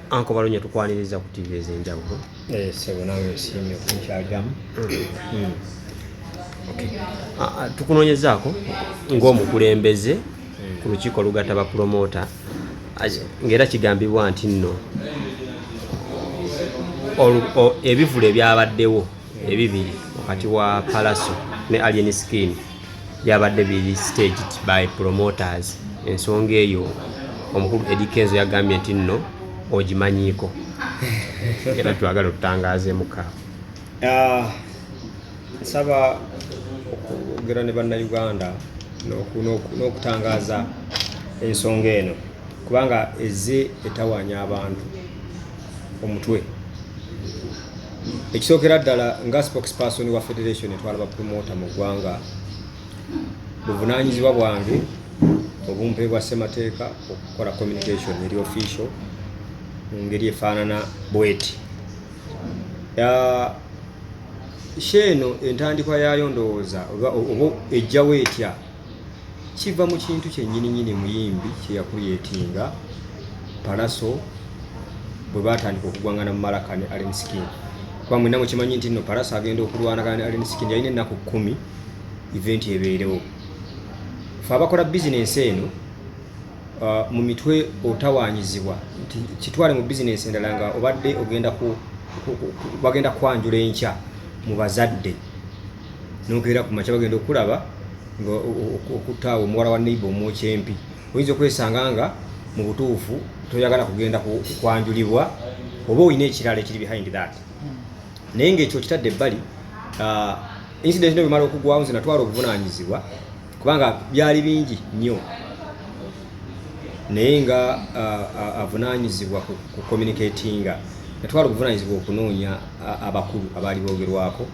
Anko Balonye tukwaniriza ku TV ez'enjawulo. Sebo nawe siimye kunkyaliramu. Okay. Tukunoonyezaako ng'omukulembeze ku lukiiko olugatta ba promota ng'era kigambibwa nti nno ebivulu ebyabaddewo ebibiri wakati wa Pallaso ne Alien Skin byabadde biri staged by promoters. Ensonga eyo omukulu Edikenzo yagambye nti nno ogimanyiiko era twagala tutangaazeemu kaawo. Nsaba okwogera ne bannayuganda n'okutangaaza ensonga eno kubanga ezze etawaanya abantu omutwe. Ekisookera ddala nga spokesperson wa federation etwala bapromota mu ggwanga, buvunaanyizibwa bwange obumpe bwa ssemateeka okukola communication eri official mu ngeri efaanana bweti. Sheeno entandikwa yayo ndowooza oba ejjawo etya kiva mu kintu kyennyininyini muyimbi kyeyakuyetinga Pallaso bwe batandika okugwangana mu Malaka ne Alien Skin. Kuba mwenna mukimanyi nti nno Pallaso agenda okulwanagana ne Alien Skin yalina ennaku 10 event ebeerewo. Fe abakola bizinensi eno mu mitwe otawaanyizibwa nti kitwale mu bizinensi endala nga obadde bagenda kwanjula enkya mu bazadde n'okeera ku makya bagenda okulaba okutaawo omuwala wa neighbor omwokyempi. Oyinza okwesanga nga mu butuufu toyagala kugenda kwanjulibwa oba olina ekirala ekiri behind that. Naye ng'ekyo kitadde ebbali, incident ne bwemala okugwawo nze natwala obuvunaanyizibwa kubanga byali bingi nnyo, naye nga avunaanyizibwa ku communicatinga natwala obuvunaanyizibwa okunoonya abakulu abaali boogerwako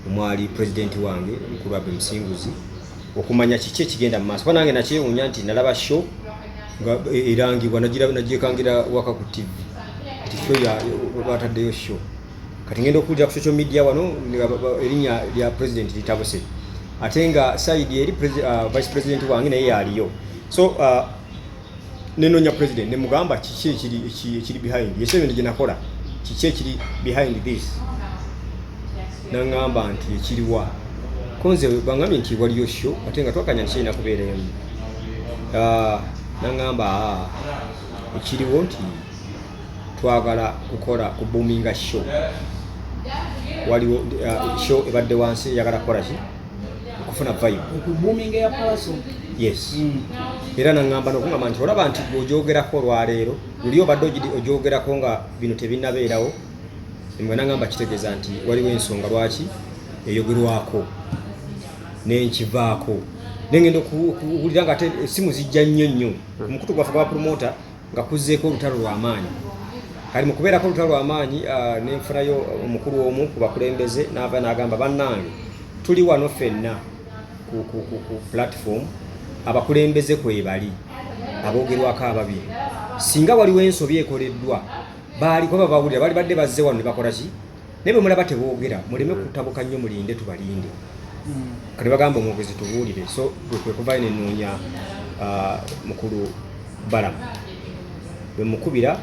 omwali pulezidenti wange mukulu Abbe Musinguzi okumanya kiki ekigenda mu maaso. Kuba nange nakyewuunya nti nalaba show nga erangibwa nagyekangira waka ku TV nti show bataddeyo show kati ngenda okuwulira ku social media wano erinnya lya pulezidenti litabuse ate nga side eri vice president wange naye yaliyo. So nenoonya president ne mugamba kiki ekiri behind yesebyo gye nakola kiki ekiri behind this. Nangamba nti ekiriwa konze bangambye nti waliyo show ate nga twakanya nti kirina kubeerayo. Nangamba ekiriwo nti twagala kukola kuboominga show. Waliwo show ebadde wansi eyagala kukola ki okufuna vibe kuboominga ya Pallaso. Yes. Era nangamba n'okungamba nti olaba nti ogyogerako olwaleero luli obadde ogyogerako nga bino tebinnabeerawo. Mwe nangamba kitegeeza nti waliwo ensonga lwaki eyogerwako n'enkivaako. Nengenda okuwulira nga ate essimu zijja nnyo ku mukutu gwaffe gwa promota nga kuzzeeko olutalo lw'amaanyi. Kali mu kubeerako olutalo lw'amaanyi n'enfunayo omukulu omu ku bakulembeze n'ava n'agamba bannange tuli wano ffenna ku platform abakulembeze kwebali aboogerwako ababiri. Singa waliwo ensobi ekoleddwa baali kuba bawulira bali badde bazze wano ne bakola ki naye bwe mulaba teboogera muleme kutabuka nnyo mulinde tubalinde. Kati bagamba omwogezi tubuulire. So kwe kuvayo ne nnoonya mukulu Balamu bwe mukubira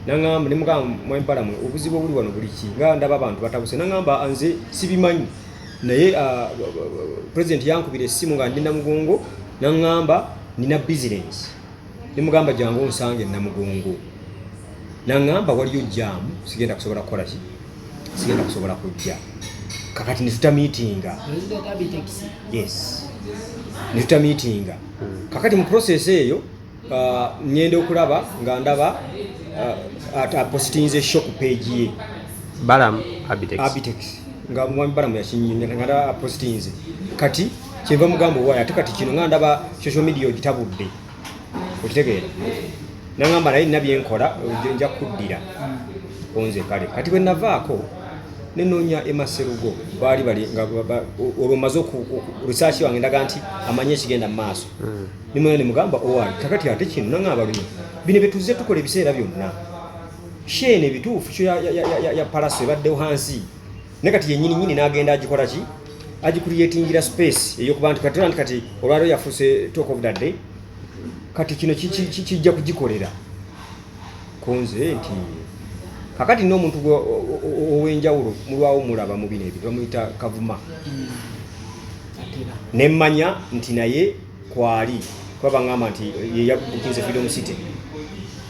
nangamba ne mugamba mwe Balamu obuzibu obuli wano buli ki nga ndaba abantu batabuse. Nangamba nze sibimanyi naye president yankubira essimu nga ndi Namugongo nangamba nina business. Ne mugamba jangu onsange Namugongo. Nangamba waliyo jaamu sigenda kusobola kukola ki sigenda kusobola kujja. Kakati nituta meetinga. Abitex. Yes. Nituta meetinga. Kakati mu process eyo ngenda okulaba nga ndaba postinze show ku page ye Balamu Abitex. Nga mwami Balamu yakinyinya nga postinze. Kati kyeva mugambo waya ate kati kino nga ndaba social media ogitabudde. Okitegeera. Nangamba naye nabyenkola nja kuddira onze kale. Kati bwe navaako nenoonya Emaserugo bali nga olwomaze research wange ndaga nti amanye ekigenda mu maaso. Nimwe ne mugamba owali kakati ate kino nangamba luno bino betuze tukola ebiseera byonna shene bituufu kyo ya Pallaso ebaddewo hansi ne kati yennyini n'agenda agikola ki agicreatingira space eyokuba nti kati olwaliro yafuuse talk of that day kati kino kijja kugikolera konze nti kakati n'omuntu ow'enjawulo mulwawo mulaba mu bino ebyo bamuyita Kavuma nemmanya nti naye kwali kuba baŋŋamba nti ye yabukinze Freedom City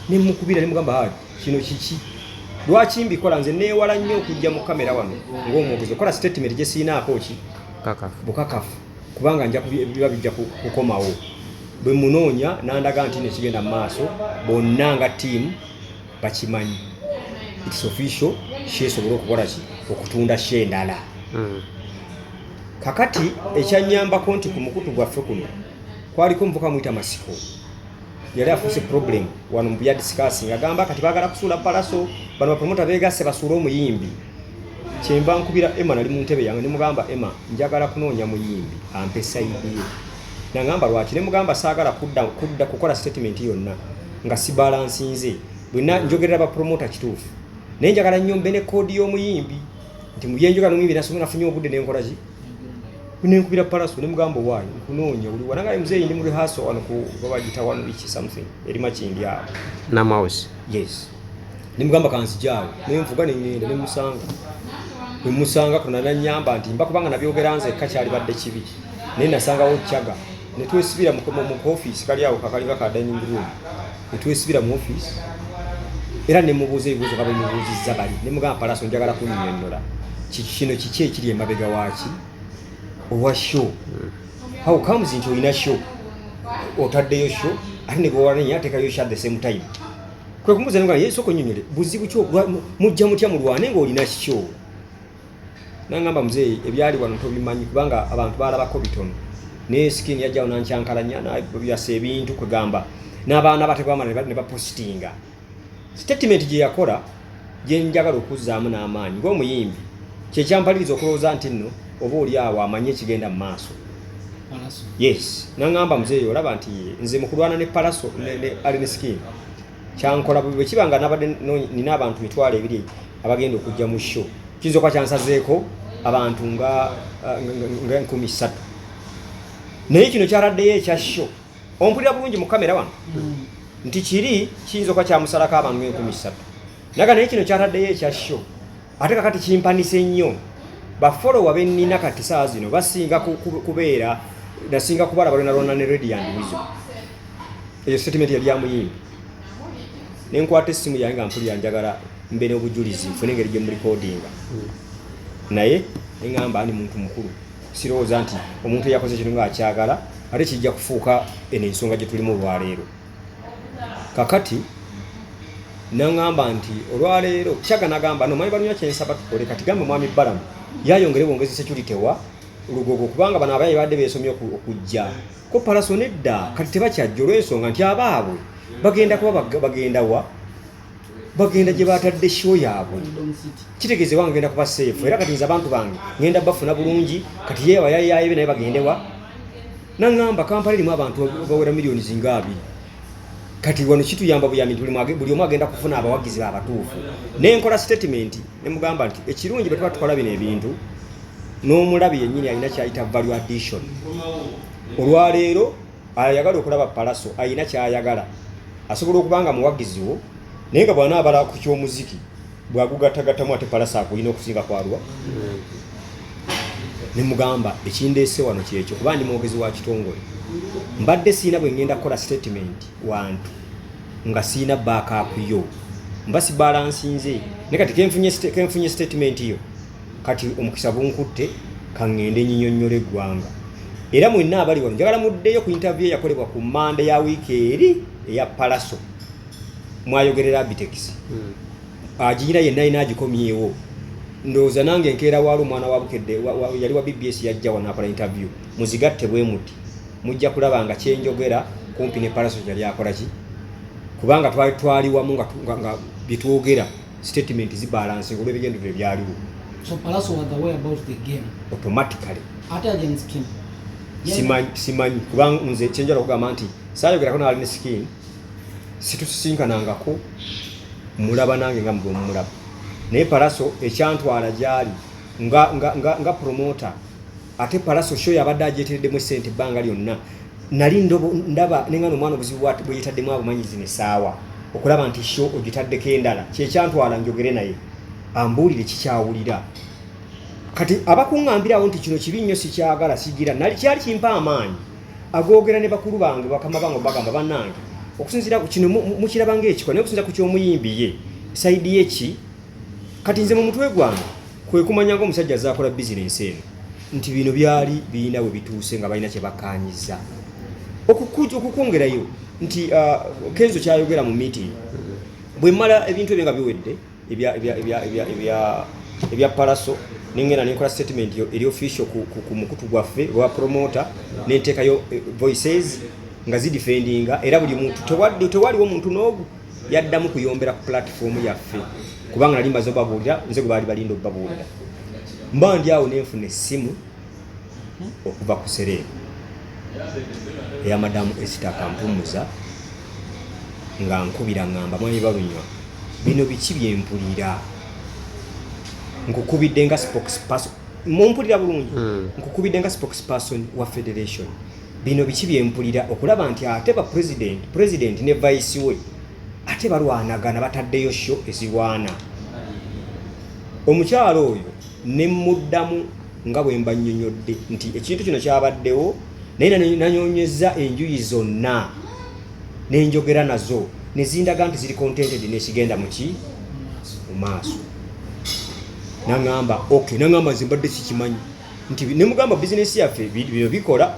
nemukubira nemugamba hayi kino kiki lwaki mbikola nze neewala nnyo okujja mu kamera wano ng'omwogezi okola statement gye siinaako ki bukakafu kubanga nja biba bijja kukomawo bwe munoonya nandaga nti nekigenda mu maaso bonna nga ttiimu bakimanyi it's official kyesobola okukola ki okutunda she endala kakati ekyanyambako nti ku mukutu gwaffe kuno kwaliko omuvuka muyita Masiko yali afuuse problem wano mu discussing agamba kati baagala kusuula Pallaso bano bapromota beegasse basuula omuyimbi kyemba nkubira Emma nali mu ntebe yange nemugamba Emma njagala kunoonya muyimbi ampe sayidi ye nangamba lwaki nemugamba saagala kudda kukola statement yonna nga si balance nze bwena njogerera bapromota kituufu naye njagala nnyo mbe ne koodi y'omuyimbi nti mu byenjogera n'omuyimbi nasonga nafunye obudde nenkola ki nenkubira Pallaso nemugamba waayo nkunoonya oli wanangaye muzeeyi ndi mu rehearsal wano ku babagita one week something eri makindi awo Namawusi yes nemugamba kanzijaawo nenvuga nengenda nemusanga kuna nanyamba nti mba kubanga nabyogera nze kakyali badde kibi naye nasangawo kyaga netwesibira mu office kali awo kakalinga ka dining room netwesibira mu office era nemubuuza ebibuuzo nga bemubuuzizza bali nemugamba Pallaso njagala kunnyonnyola kino kiki ekiri emabega waaki owa show how comes nti olina show otaddeyo show ate ne bwewalanenya ateekayo show at the same time kwe kumubuuza nga ye soko nnyonnyole buzibu ki mujja mutya mulwane ng'olina show nangamba muzeeyi ebyali wano tobimanyi kubanga abantu baalabako bitono naye Skin yajjawo nankyankalanya nabyasa ebintu kwegamba n'abaana batekwamala ne bapostinga statement gye yakola gye njagala okuzzaamu n'amaanyi ng'omuyimbi kyekyampaliriza okulowooza nti nno oba oli awo amanye ekigenda mu maaso yes nangamba muzeeyi olaba nti nze mu kulwana ne Pallaso ne ali ne Skin kyankola bwe kibanga nabadde nina abantu 200 abagenda okujja mu show kiyinza okuba kyansazeeko abantu nga 13,000 naye kino kyaladdeyo ekya show ompulira bulungi mu kamera wano nti kiri kiyinza okuba kyamusalako abantu 13,000 naga naye kino kyaladdeyo ekya show ate kakati kimpanise nnyo bafolowa bennina kati saa zino basinga kubeera nasinga kubala balina lona ne Red and Wizo eyo statement yali amuyimbi nenkwata essimu yange nga mpulira njagala mbe n'obujulizi nfune engeri gye mu recordinga naye neŋŋamba ani muntu mukulu sirowooza nti omuntu eyakoze kino ng'akyagala ate kijja kufuuka eno ensonga gye tulimu olwaleero kakati naŋŋamba nti olwaleero kyaga nagamba nomanyi balunya kyensaba tukole kati gambe mwami Balamu yayongere bwongezi security wa olugogo kubanga bano abaye badde beesomye okujja ko Pallaso nedda kati tebakyajja olw'ensonga nti abaabwe bagenda kuba bagenda wa bagenda gye batadde show yaabwe kitegeeze wange ngenda kuba safe era kati nze abantu bange ngenda bafuna bulungi kati yeewa yayibe naye bagende wa naŋŋamba Kampala erimu abantu bawera miliyoni zingaabi kati wano kituyamba buyambi buli omu agenda kufuna abawagizi abatuufu nenkola statement nemugamba nti ekirungi bwe tuba tukola bino ebintu n'omulabi yennyini alina kyayita value addition olwaleero ayagala okulaba Pallaso alina kyayagala asobola okubanga muwagizi wo naye nga bw'anaabala ku ky'omuziki bw'agugattagattamu ate Pallaso akulina okusinga kwalwa nemugamba ekindeese wano kyekyo kuba ndi mwogezi wa kitongole mbadde siina bwe ngenda kukola statement wantu nga siina backup yo mba si balance nze ne kati kenfunye statement yo kati omukisa bunkutte kaŋŋende nyinyonnyola eggwanga era mwenna abali wano njagala muddeyo ku interview yakolebwa ku Mande ya wiiki eri eya Pallaso mwayogerera Abitex aginyira yenna ayina agikomyewo ndowooza nange enkeera waali omwana wa Bukedde yali wa BBS yajja wano akola interview muzigatte bwe muti mujja kulaba nga kyenjogera kumpi ne Pallaso yali akola ki kubanga twali wamu nga bitwogera statement zibalance olw'ebigendo bye byaliwo. So Pallaso was aware about the game automatically ate against Skin simanyi kubanga nze kyenjala okugamba nti saayogerako n'ali ne Skin situsisinkanangako mulaba nange nga mbe omulaba naye Pallaso ekyantwala gyali nga promoter ate Pallaso show yabadde agyetereddemu essente ebbanga lyonna nali ndaba nengano omwana obuzibu bwe yetaddemu abumanyizi ne saawa okulaba nti show ogitaddeko endala kyekyantwala njogere naye ambuulire kikyawulira kati abakuŋŋambirawo nti kino kibi nnyo sikyagala sigira nali kyali kimpa amaanyi agoogera ne bakulu bange bakama bange bagamba bannange okusinziira ku kino mukiraba ng'ekikola naye okusinziira ku ky'omuyimbi ye sayidi yeki kati nze mu mutwe gwange kwe kumanya ng'omusajja azaakola bizinensi eno nti bino byali birina we bituuse nga balina kye bakkaanyiza okukwongerayo nti Kenzo kyayogera mu meeting bwe mmala ebintu ebyo nga biwedde ebya Pallaso ningena nikola statement eri official ku mukutu gwaffe wa promoter nenteekayo voices nga zidefendinga era buli muntu tewaliwo muntu n'ogu yaddamu kuyombera ku platform yaffe kubanga nali mbazo babuulira nze gwe baali balinda okubabuulira mba ndi awo nenfuna essimu okuva ku Serena eya madamu Esther Kampumuza nga nkubira ngamba mwanyi balunywa bino biki byempulira nkukubidde nga spokesperson mumpulira bulungi nkukubidde nga spokesperson wa federation bino biki byempulira okulaba nti ate ba president ne vice we ate balwanagana bataddeyo show ezirwana omukyalo oyo ne muddamu nga bwe mbannyonnyodde nti ekintu kino kyabaddewo naye nanyonyeza enjuyi zonna n'enjogera nazo ne zindaga nti ziri contented n'ekigenda mu maaso nangamba okay nangamba zimbadde sikimanyi nti ne mugamba business yaffe bino bikola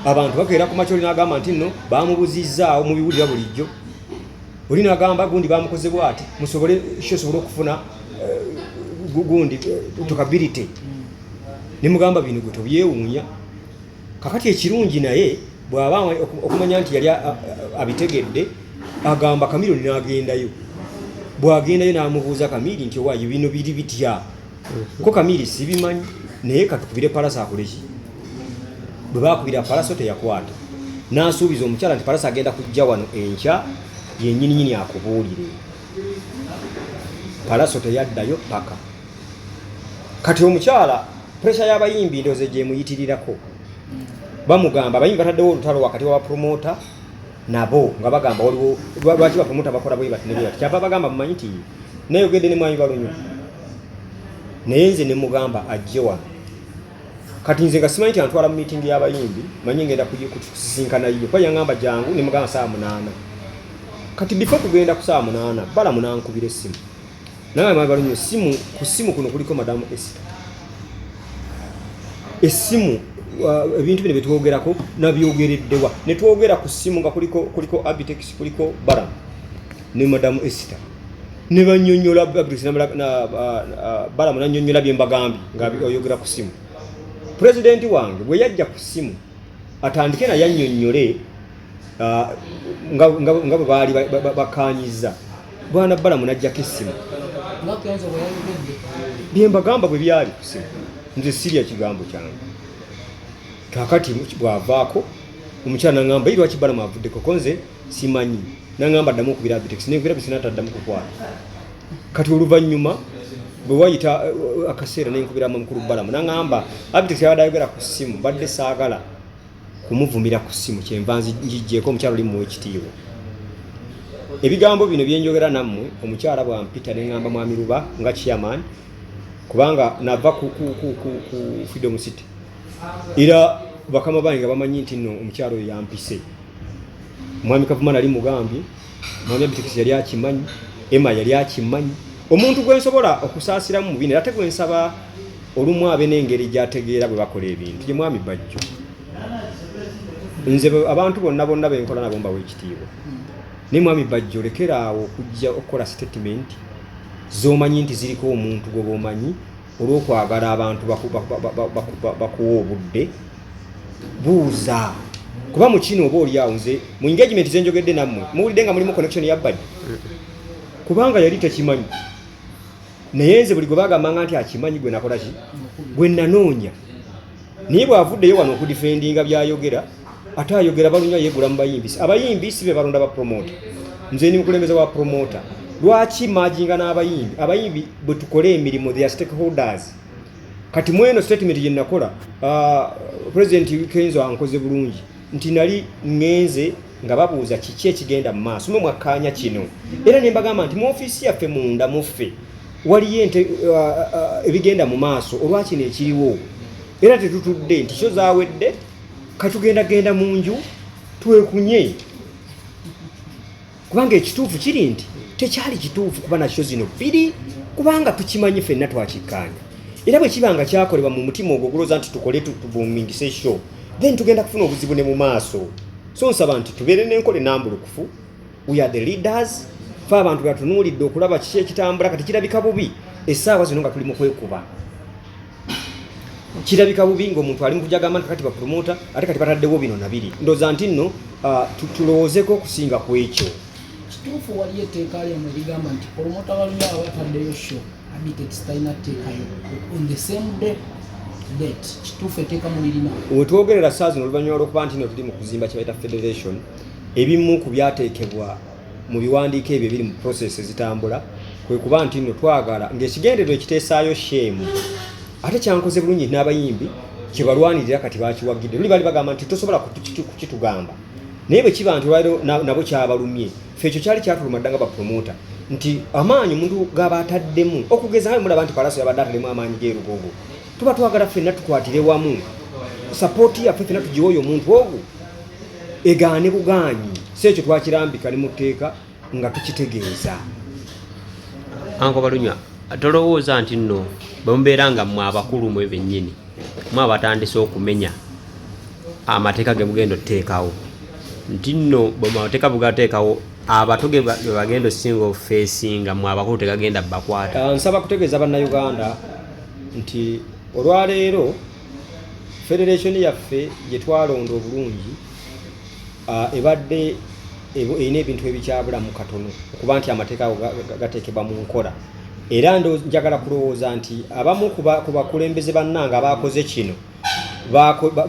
abantu bakeera ku makyoli nagamba nti nno bamubuzizaawo mu biwulira bulijjo oli nagamba gundi bamukoze bwati musobole okufuna gundi tokability ne mugamba bino gwe tobyewuunya kakati ekirungi naye bw'aba okumanya nti yali abitegedde agamba Kamiloni n'agendayo bw'agendayo n'amubuuza Kamili nti owaayo bino biri bitya ko Kamili sibimanyi naye katukubire Pallaso akole ki bwe baakubira Pallaso teyakwata n'asuubiza omukyala nti Pallaso agenda kujja wano enkya yennyininyini akubuulire Pallaso teyaddayo paka kati omukyala pressure y'abayimbi ndoze gye muyitirirako bamugamba abayimbi bataddewo olutalo wakati wa promoter nabo nga bagamba waliwo lwaki ba promoter bakola bwe batinebyo kyava bagamba mumanyi nti nayogedde ne mwanyi balunyo naye nze ne mugamba ajje wano kati nze nga simanyi nti antwala mu meeting y'abayimbi manyi ngenda kusisinkana iyo kwa yangamba jangu ne mugamba saa 8 kati before kugenda ku saa 8 Balamu nankubira essimu naye mwanyi balunyo ku simu kuno kuliko madamu Esther essimu ebintu bino betwogerako nabyogereddewa ne twogera ku simu nga kuliko Abitex kuliko Balamu ne madamu Esther ne banyonyola Abitex na Balamu nanyonyola bye mbagambye nga oyogera ku simu president wange bwe yajja ku simu atandike na yannyonnyole nga bwe baali bakanyiza bwana Balamu najjako essimu bye mbagamba bwe byali ku simu nze sirya kigambo kyange kakati bwavaako omukyala nangamba iri lwaki Balamu avuddeko konze simanyi nangamba ddamu okubira Abitex nekubira bisina taddamu kukwata kati oluvannyuma bwe wayita akaseera nenkubira mukulu Balamu nangamba Abitex yabadde ayogera ku ssimu badde saagala kumuvumira ku ssimu kyenva njijjeeko omukyala oli muwe ekitiibwa ebigambo bino byenjogera nammwe omukyala bwampita nengamba mwami Ruba nga chairman kubanga nava ku Freedom City era bakama bange bamanyi nti nno omukyalo yampise mwami Kavuma nali mugambye mwami Abitex yali akimanyi Emma yali akimanyi omuntu gwe nsobola okusaasiramu mu bino ate gwe nsaba olumu abe n'engeri gy'ategeera bwe bakola ebintu gye mwami Bajjo nze abantu bonna benkola nabo mbawa ekitiibwa naye mwami Bajjo lekeraawo okujja okukola statement z'omanyi nti ziriko omuntu gwe b'omanyi olw'okwagala abantu bakuwa obudde buuza kuba mu kino oba oli awo nze mu engagement zenjogedde nammwe muwulidde nga mulimu connection ya Badi kubanga yali tekimanyi naye nze buli gwe bagambanga nti akimanyi gwe nakola ki gwe nanoonya naye bw'avuddeyo wano okudifendinga byayogera ate ayogera balunya yeegula mu bayimbi abayimbi si be balonda ba promoter nze ni mukulembeza wa promoter lwaki majinga n'abayimbi bwe tukole emirimu their stakeholders kati mweno statement gye nakola president Kenzo ankoze bulungi nti nali ngenze nga babuuza kiki ekigenda mu maaso mwe mwakkaanya kino era ne mbagamba nti mu ofiisi yaffe munda muffe waliyo ebigenda mu maaso olwakino ekiriwo era tetutudde nti kyo zaawedde katugenda mu nju twekunye kubanga ekituufu kiri nti tekyali kituufu kuba nakyo zino bbiri kubanga tukimanyi ffenna twakikkaanya era bwe kibanga kyakolebwa mu mutima ogwo ogulooza nti tukole tubumingise ekyo then tugenda kufuna obuzibu ne mu maaso so nsaba nti tubeere n'enkole ennambulukufu we are the leaders fe abantu batunuulidde okulaba kiki ekitambula kati kirabika bubi essaawa zino nga tuli mu kwekuba kirabika bubi ng'omuntu ali mu kujagamba nti kati bapromota ate kati bataddewo bino na biri ndooza nti nno tulowoozeko okusinga ku ekyo kituufu waliyo etteeka lyonna ligamba nti promota waliyo abataddeyo show Abitex talina tteekayo on the same day date kituufu etteeka mulirina wetwogerera saa zino oluvannyuma lw'okuba nti nno tuli mu kuzimba kye bayita federation ebimu ku byateekebwa mu biwandiiko ebyo ebiri mu process ezitambula kwe kuba nti nno twagala ng'ekigendererwa ekiteesaayo sheemu ate kyankoze bulungi n'abayimbi kye balwanirira kati bakiwagidde luli bali bagamba nti tosobola kukitugamba naye bwe kiba nti olwaliro nabo kyabalumye ffe ekyo kyali kyatuluma dda nga bapromota nti amaanyi omuntu gaba ataddemu okugeza nga mulaba nti Pallaso yabadde atalimu amaanyi g'erugogo tuba twagala ffenna tukwatire wamu sapooti yaffe ffenna tugiwe oyo omuntu ogwo egaane bugaanyi si ekyo twakirambika ne mu tteeka nga tukitegeeza Anko Balunywa tolowooza nti nno bwe mubeera nga mmwe abakulu mwe bennyini mwe abatandise okumenya amateeka ge mugenda otteekawo nti nno bwe amateeka bugateekawo abato ge bagenda osinga ofeesinga mmwe abakulu tegagenda bakwata nsaba kutegeeza bannayuganda nti olwaleero federation yaffe gye twalonda obulungi ebadde erina ebintu ebikyabulamu katono okuba nti amateeka ago gateekebwa mu nkola era njagala kulowooza nti abamu ku bakulembeze bannanga abakoze kino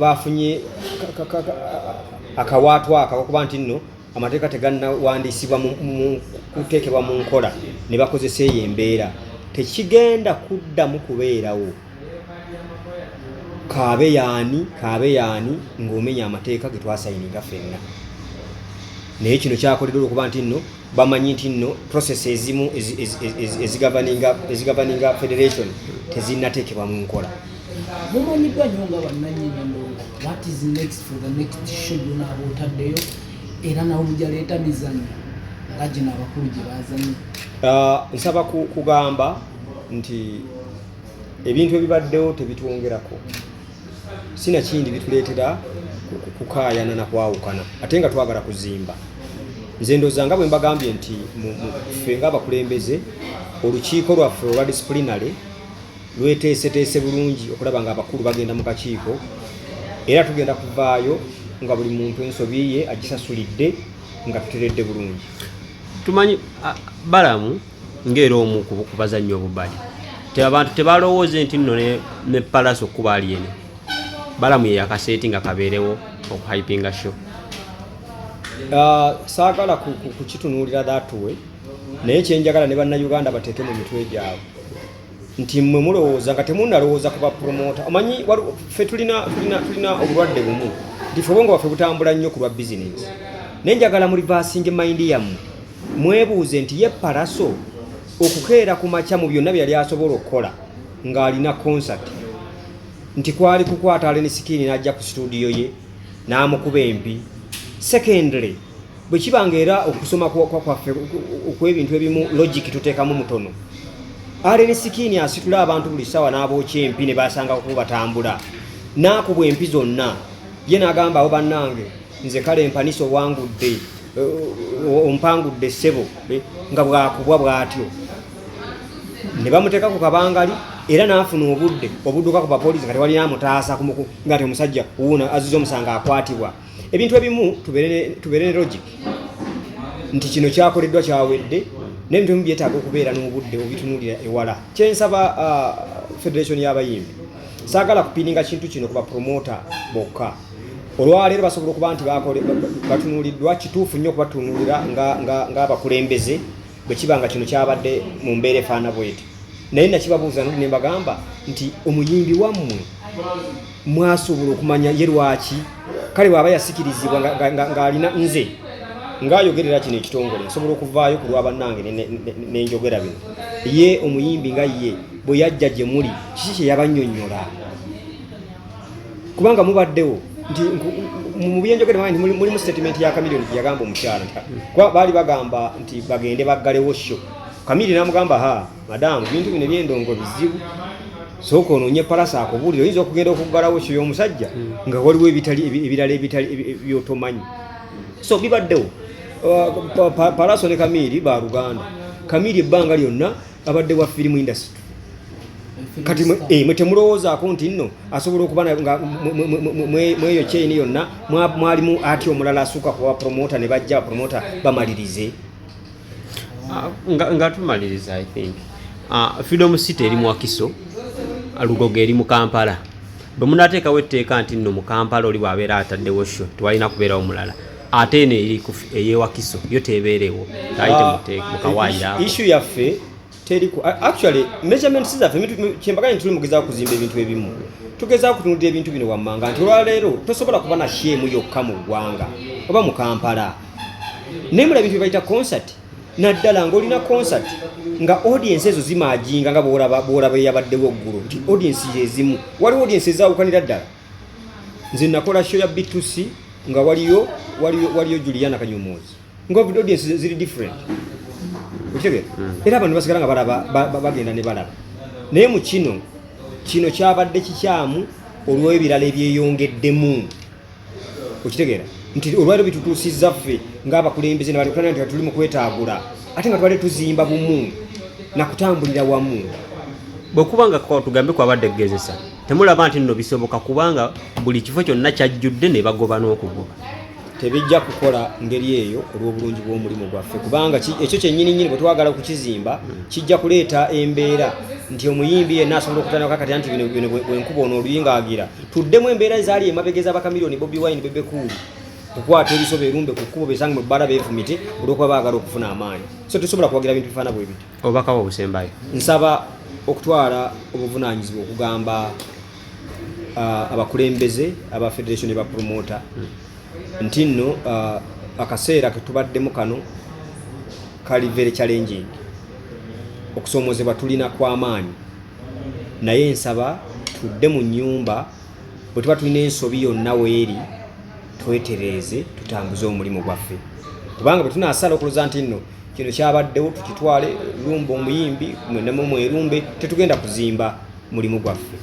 bafunye akawaatu aka okuba nti nno amateeka tegannawandiisibwa kuteekebwa mu nkola ne bakozesa eyo embeera tekigenda kuddamu kubeerawo kaabe yaani ng'omenya amateeka ge twasayininga ffenna naye kino kyakoleddwa okuba nti nno bamanyi nti nno process ezimu ezigavaninga federation tezinnateekebwa mu nkola mumanyiddwa nnyo nga bannannyini ndowooza what is next for the next show yona aba otaddeyo era nawo mujaleeta mizannyo nga gino abakulu gye bazanyi nsaba kugamba nti ebintu ebibaddewo tebitwongerako sinakindi bituleetera kukaayana na kwawukana ate nga twagala kuzimba nze ndooza nga bwe mbagambye nti ffe ng'abakulembeze olukiiko lwaffe olwa disciplinary lweteeseteese bulungi okulaba nga abakulu bagenda mu kakiiko era tugenda kuvaayo nga buli muntu ensobi ye agisasulidde nga tuteredde bulungi tumanyi Balamu ng'era omu ku bazannyi obubadi abantu tebalowooze nti nno ne Pallaso Okuba ali eno Balamu ye yakaseeti nga kabeerewo okuhypinga show saagala kukitunuulira that-way naye kyenjagala ne bannayuganda bateeke mu mitwe gyabwe nti mmwe mulowooza nga temunnalowooza ku bapromota omanyi ffe tulina obulwadde bumu nti ffe obwongo bwaffe butambula nnyo ku lwa bizinensi naye njagala mu rivaasinga mayindi yammwe mwebuuze nti ye Pallaso okukeera ku makya mu byonna bye yali asobola okukola ng'alina concert nti kwali kukwata aleni sikini n'ajja ku studio ye n'amukuba empi secondly bwe kibanga era okusoma kwaffe okw'ebintu ebimu logic tuteekamu mutono aleni sikini asitula abantu buli ssaawa n'abookya empi ne basanga kuba batambula n'akubwa empi zonna ye n'agamba abo bannange nze kale empanisa owangudde ompangudde ssebo nga bwakubwa bw'atyo ne bamuteeka ku kabangali era n'afuna obudduka ku bapoliisi nga tewalina amutaasa nga ti omusajja wuuno azize omusanga akwatibwa ebintu ebimu tubeere ne logic nti kino kyakoleddwa kyawedde n'ebintu ebimu byetaaga okubeera n'obudde obitunuulira ewala kyensaba federation y'abayimbi saagala kupininga kintu kino ku bapromota bokka olwaleero basobola okuba nti batunuuliddwa kituufu nnyo okubatunuulira ng'abakulembeze bwe kiba nga kino kyabadde mu mbeera efaana bweti naye nakibabuuza noli ne mbagamba nti omuyimbi wammwe mwasobola okumanya ye lwaki kale bw'aba yasikirizibwa ng'alina nze ngaayogerera kino ekitongole nsobola okuvaayo ku lwa bannange nenjogera bino ye omuyimbi nga ye bwe yajja gye muli kiki kye yabannyonnyola kubanga mubaddewo nti mu byenjogera mulimu statement ya Chameleone yagamba omukyala kuba baali bagamba nti bagende baggalewo show Chameleone n'amugamba ha madamu bintu bino byendongo bizibu soko ononye Pallaso akubuulira oyinza okugenda okuggalawo show y'omusajja nga waliwo ebirala byotomanyi so bibaddewo Pallaso ne Chameleone ba Luganda Chameleone ebbanga lyonna abadde wa film industry kati mwe temulowoozaako nti nno asobola okuba nga mweyo chain yonna mwalimu ati omulala asuuka kuwa promota ne bajja promota bamalirize nga tumaliriza I think Freedom City eri mu Wakiso Lugogo eri mu Kampala bwe munateekawo etteeka nti nno mu Kampala oli bw'abeera ataddewo show tewalina kubeerawo mulala ate eno eri ey'ewakiso yo tebeerewo ayite mukawaayira issue yaffe teriku actually measurements zaffe kyembaganye tuli mugezaako kuzimba ebintu ebimu tugezaako kutunudde ebintu bino wammanga nti olwaleero tosobola kuba na shemu yokka mu ggwanga oba mu Kampala naye mula ebintu byebayita concert naddala ng'olina concert nga audience ezo zimaajinga nga bw'olaba eyabaddewo oggulu nti audience yezimu waliwo audience ezaawukanira ddala nze nakola show ya B2C nga waliyo Juliana Kanyumuzi nga audience ziri different okitegeera era abantu basigala nga balaba bagenda ne balaba naye mu kino kyabadde kikyamu olw'ebirala ebyeyongeddemu okitegeera nti olwaliro bitutuusizza ffe ng'abakulembeze nebalikutana nti tuli mu kwetaagula ate nga twali tuzimba bumu nakutambulira wamu bwekuba nga tugambe kwabadde kugezesa temulaba nti nno bisoboka kubanga buli kifo kyonna kyajjudde ne bagoba n'okugoba tebijja kukola ngeri eyo olw'obulungi bw'omulimu gwaffe kubanga ekyo kyennyini bwe twagala okukizimba kijja kuleeta embeera nti omuyimbi yenna asobola okutandika kati anti bino bwenkuba ono oluyingaagira tuddemu embeera ezaali emabegeza ba Chameleone Bobi Wine Bebe Cool kukwata ebisobe erumbe ku kkubo besange mu bbala beefumite olw'okuba baagala okufuna amaanyi so tesobola kuwagira bintu bifaana bwe biti obubaka bwo obusembayo nsaba okutwala obuvunaanyizibwa okugamba abakulembeze aba federation ne bapromota nti nno akaseera ke tubaddemu kano kali very challenging okusoomozebwa tulina kw'amaanyi naye nsaba tudde mu nnyumba bwe tuba tulina ensobi yonna weeri twetereeze tutambuze omulimu gwaffe kubanga bwe tunaasala okuloza nti nno kino kyabaddewo tukitwale lumba omuyimbi mwenemu mwerumbe tetugenda kuzimba mulimu gwaffe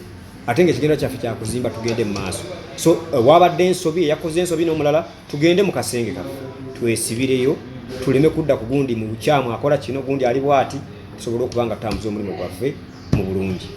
ate ng'ekigendo kyaffe kyakuzimba tugende mu maaso so wabadde ensobi eyakoze ensobi n'omulala tugende mu kasenge kaffe twesibireyo tuleme kudda ku gundi mu bukyamu akola kino gundi ali bw'ati tusobole okuba nga tutambuza omulimu gwaffe mu bulungi